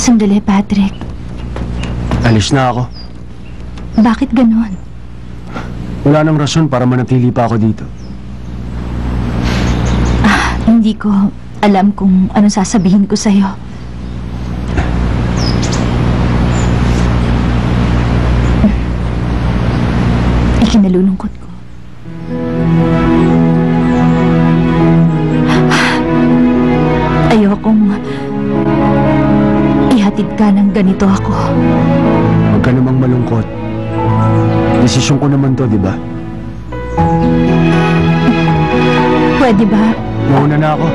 Sandali, Patrick. Alis na ako. Bakit ganon? Wala nang rason para manatili pa ako dito. Hindi ko alam kung ano sasabihin ko sa'yo. Ikinalulungkot ko. Ayokong ihatid ka ng ganito ako. Huwag ka namang malungkot. Desisyon ko naman to, di ba? Pwede ba? Mauna na ako.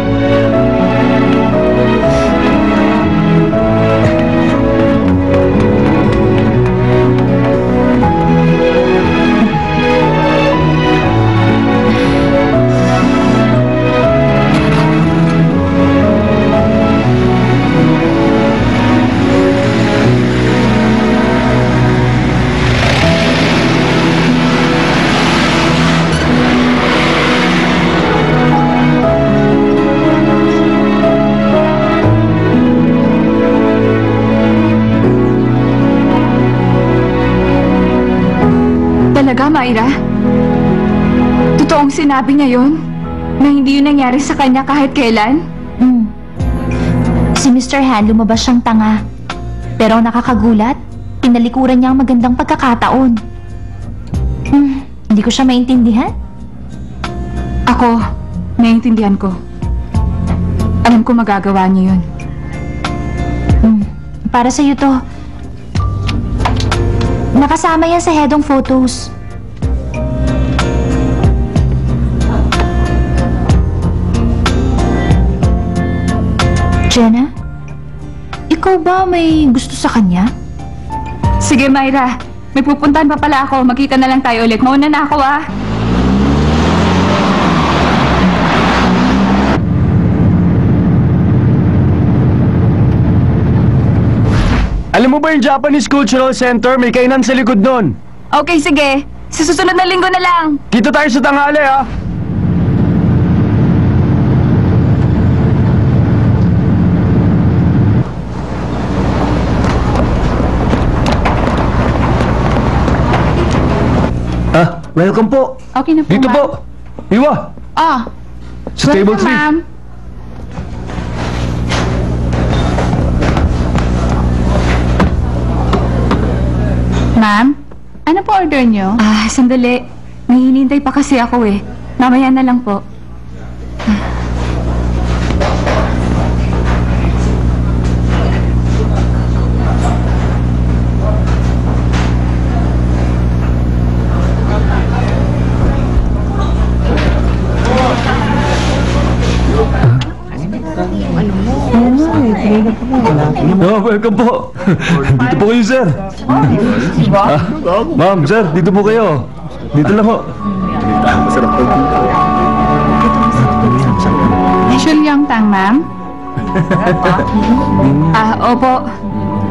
Talaga, Myra? Totoong sinabi niya yun? Na hindi yun nangyari sa kanya kahit kailan? Si Mr. Han, lumabas siyang tanga. Pero ang nakakagulat, tinalikuran niya ang magandang pagkakataon. Hindi ko siya maintindihan. Ako, naiintindihan ko. Alam ko magagawa niya yun. Para sa'yo to. Nakasama yan sa headong photos. Jenna? Ikaw ba may gusto sa kanya? Sige, Myra. May pupuntahan pa pala ako. Magkita na lang tayo ulit. Mauna na ako, ah. Alam mo ba yung Japanese Cultural Center? May kainan sa likod nun. Okay, sige. Sa susunod na linggo na lang. Kita tayo sa tanghali, ha? Welcome po. Okay na po, Dito ma'am. po. Iwa. Sa table 3. Ma'am. Ma'am, ano po order niyo? Sandali. May hinihintay pa kasi ako eh. Mamaya na lang po. Welcome po. Dito po kayo, sir. Ma'am, sir, dito po kayo. Dito lang po. Shulyang tang, ma'am? Opo.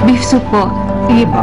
Beef soup po. Sige po.